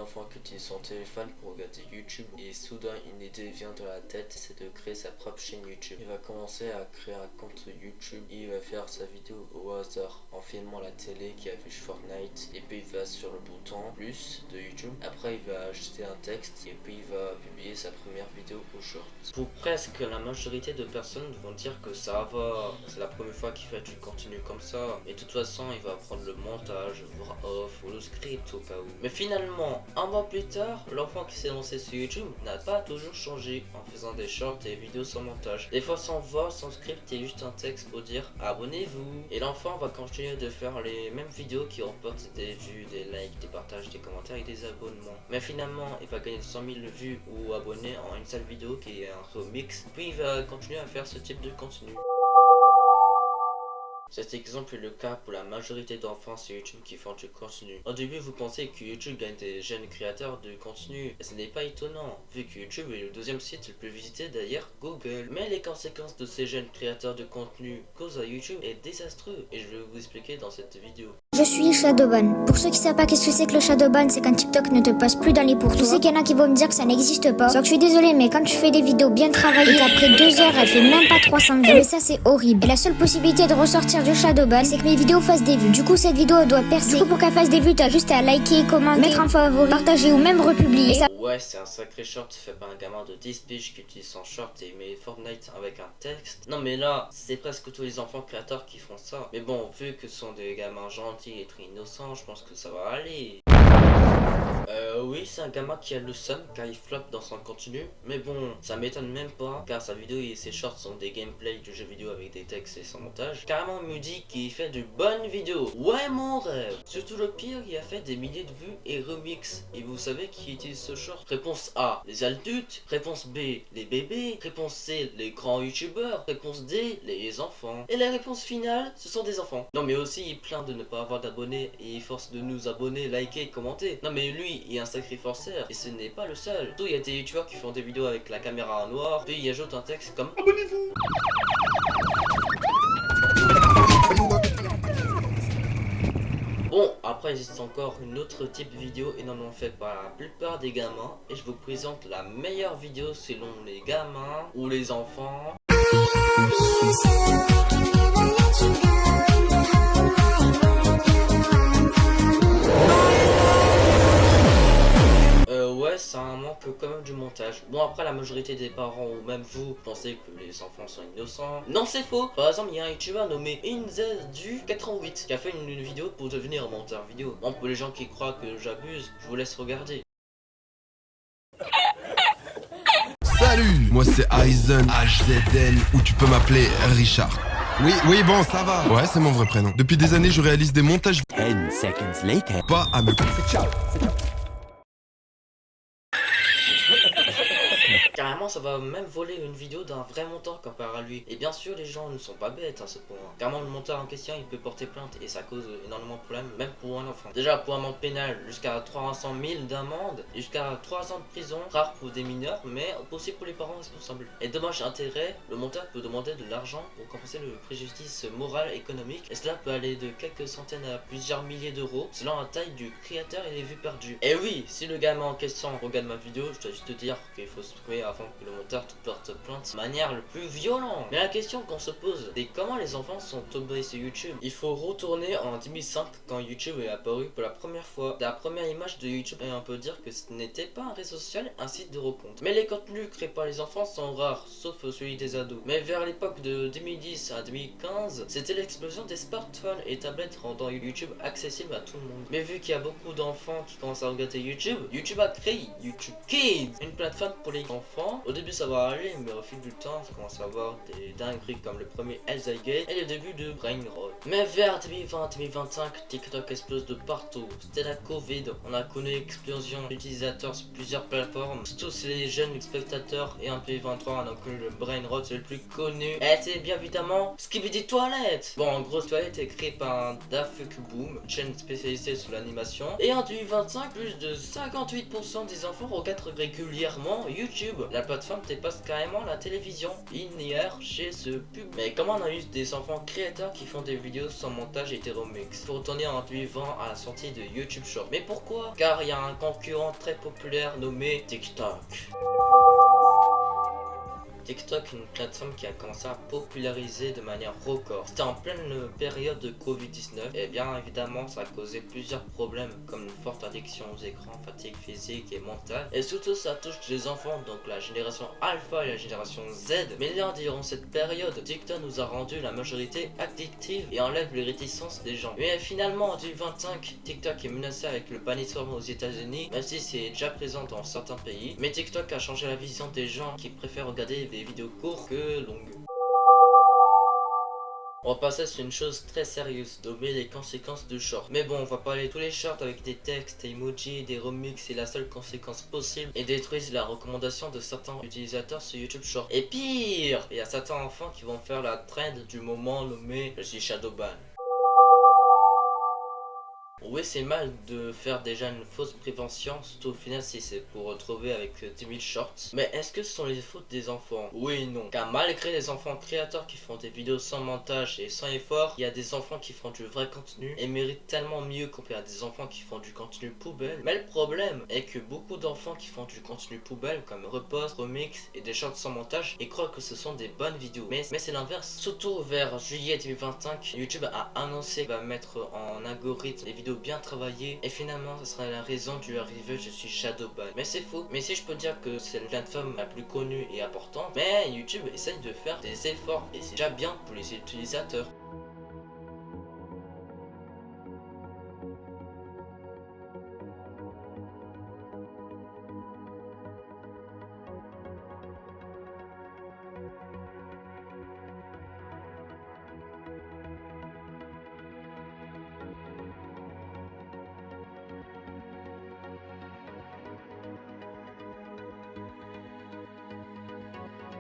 enfant qui utilise son téléphone pour regarder YouTube et soudain une idée vient dans la tête, c'est de créer sa propre chaîne YouTube. Il va commencer à créer un compte YouTube et il va faire sa vidéo au hasard en filmant la télé qui affiche Fortnite, et puis il va sur le bouton plus de YouTube. Après il va ajouter un texte et puis il va publier sa première vidéo au short. Pour presque la majorité de personnes vont dire que ça va, c'est la première fois qu'il fait du contenu comme ça, et de toute façon il va prendre le montage, voire off ou le script au cas où. Mais finalement, un mois plus tard, l'enfant qui s'est lancé sur YouTube n'a pas toujours changé en faisant des shorts et vidéos sans montage. Des fois sans voix, sans script et juste un texte pour dire abonnez-vous. Et l'enfant va continuer de faire les mêmes vidéos qui remportent des vues, des likes, des partages, des commentaires et des abonnements. Mais finalement, il va gagner 100 000 vues ou abonnés en une seule vidéo qui est un remix. Puis il va continuer à faire ce type de contenu. Cet exemple est le cas pour la majorité d'enfants sur YouTube qui font du contenu. Au début, vous pensez que YouTube gagne des jeunes créateurs de contenu, et ce n'est pas étonnant, vu que YouTube est le deuxième site le plus visité derrière Google. Mais les conséquences de ces jeunes créateurs de contenu causent à YouTube est désastreux, et je vais vous expliquer dans cette vidéo. Je suis Shadowban. Pour ceux qui savent pas qu'est-ce que c'est que le Shadowban, c'est quand TikTok ne te passe plus dans les pour toi. Je sais qu'il y en a qui vont me dire que ça n'existe pas. Donc je suis désolée, mais quand tu fais des vidéos bien travaillées et qu'après 2 heures elle fait même pas 300 vues, mais ça c'est horrible. Et la seule possibilité de ressortir du Shadowban, c'est que mes vidéos fassent des vues. Du coup cette vidéo elle doit percer. Du coup pour qu'elle fasse des vues, t'as juste à liker, commenter, mettre en favori, partager ou même republier. Ouais, c'est un sacré short fait par un gamin de 10 piges qui utilise son short et met Fortnite avec un texte. Non mais là, c'est presque tous les enfants créateurs qui font ça. Mais bon, vu que ce sont des gamins gentils et très innocents, je pense que ça va aller. Oui, c'est un gamin qui a le seum car il floppe dans son contenu. Mais bon, ça m'étonne même pas car sa vidéo et ses shorts sont des gameplays de jeux vidéo avec des textes et sans montage. Carrément, il me dit qu'il fait de bonnes vidéos. Ouais, mon rêve. Surtout le pire, il a fait des milliers de vues et remix. Et vous savez qui utilise ce short? Réponse A, les adultes. Réponse B, les bébés. Réponse C, les grands youtubeurs. Réponse D, les enfants. Et la réponse finale, ce sont des enfants. Non mais aussi, il plaint de ne pas avoir d'abonnés et il force de nous abonner, liker, commenter. Non mais lui, il est un sacré forceur et ce n'est pas le seul. Surtout, il y a des youtubeurs qui font des vidéos avec la caméra en noir, puis il ajoute un texte comme abonnez-vous. Bon, après il existe encore une autre type de vidéo énormément faite par la plupart des gamins, et je vous présente la meilleure vidéo selon les gamins ou les enfants. Ouais, ça a un manque quand même du montage. Bon, après, la majorité des parents ou même vous pensez que les enfants sont innocents. Non, c'est faux. Par exemple, il y a un youtubeur nommé InZdu88 qui a fait une vidéo pour devenir un monteur vidéo. Bon, pour les gens qui croient que j'abuse, je vous laisse regarder. Salut, moi c'est Aizen HZN, ou tu peux m'appeler Richard. Oui, bon, ça va. Ouais, c'est mon vrai prénom. Depuis des années, je réalise des montages. 10 seconds later. Pas à me... Ciao. Carrément, ça va même voler une vidéo d'un vrai monteur comparé à lui. Et bien sûr, les gens ne sont pas bêtes à ce point. Carrément, le monteur en question, il peut porter plainte et ça cause énormément de problèmes, même pour un enfant. Déjà, pour amende pénale, jusqu'à 300 000 d'amende, jusqu'à 3 ans de prison, rare pour des mineurs, mais possible pour les parents responsables. Et dommage intérêt, le monteur peut demander de l'argent pour compenser le préjudice moral et économique, et cela peut aller de quelques centaines à plusieurs milliers d'euros, selon la taille du créateur et les vues perdues. Et oui, si le gamin en question regarde ma vidéo, je dois juste te dire qu'il faut se trouver avant que le monteur te porte plainte de manière le plus violente. Mais la question qu'on se pose, c'est comment les enfants sont tombés sur YouTube. Il faut retourner en 2005 quand YouTube est apparu pour la première fois. La première image de YouTube, et on peut dire que ce n'était pas un réseau social, un site de rencontre. Mais les contenus créés par les enfants sont rares, sauf celui des ados. Mais vers l'époque de 2010 à 2015, c'était l'explosion des smartphones et tablettes rendant YouTube accessible à tout le monde. Mais vu qu'il y a beaucoup d'enfants qui commencent à regarder YouTube, YouTube a créé YouTube Kids, une plateforme pour les enfants. Au début ça va aller, mais au fil du temps ça commence à avoir des dingueries comme le premier Elzagate et le début de Brainrot. Mais vers 2020-2025, TikTok explose de partout. C'était la Covid, on a connu l'explosion d'utilisateurs sur plusieurs plateformes. Tous les jeunes spectateurs, et en 2023 on a connu le Brainrot, c'est le plus connu. Et c'est bien évidemment Skibidi Toilet. Bon, en gros, Toilette est créé par un Dafuk Boom, chaîne spécialisée sur l'animation. Et en 2025, plus de 58% des enfants regardent régulièrement YouTube. la plateforme dépasse carrément la télévision linéaire chez ce pub. Mais comment on a eu des enfants créateurs qui font des vidéos sans montage et des remix pour tourner en vivant à la sortie de YouTube Short? Mais pourquoi? Car il y a un concurrent très populaire nommé TikTok. TikTok, une plateforme qui a commencé à populariser de manière record. C'était en pleine période de Covid-19 et bien évidemment ça a causé plusieurs problèmes comme une forte addiction aux écrans, fatigue physique et mentale. Et surtout ça touche les enfants, donc la génération Alpha et la génération Z. Mais là durant cette période, TikTok nous a rendu la majorité addictive et enlève les réticences des gens. Mais finalement en 2025, TikTok est menacé avec le bannissement aux États-Unis, même si c'est déjà présent dans certains pays. Mais TikTok a changé la vision des gens qui préfèrent regarder des vidéos courtes que longues. On va passer sur une chose très sérieuse, nommée les conséquences de short. Mais bon, on va parler de tous les shorts avec des textes, des emojis, des remixes et la seule conséquence possible et détruisent la recommandation de certains utilisateurs sur YouTube Short. Et pire, il y a certains enfants qui vont faire la trend du moment nommé je suis Shadowban. Oui, c'est mal de faire déjà une fausse prévention, surtout au final si c'est pour retrouver avec 10 000 shorts. Mais est-ce que ce sont les fautes des enfants? Oui et non. Car malgré les enfants créateurs qui font des vidéos sans montage et sans effort, il y a des enfants qui font du vrai contenu et méritent tellement mieux comparé à des enfants qui font du contenu poubelle. Mais le problème est que beaucoup d'enfants qui font du contenu poubelle comme repost, remix et des shorts sans montage et croient que ce sont des bonnes vidéos. Mais c'est l'inverse. Surtout vers juillet 2025, YouTube a annoncé qu'il va mettre en algorithme les vidéos bien travaillées et finalement ce sera la raison du arrivée je suis Shadowban. Mais c'est faux. Mais si je peux dire que c'est la plateforme la plus connue et importante, mais YouTube essaye de faire des efforts et c'est déjà bien pour les utilisateurs.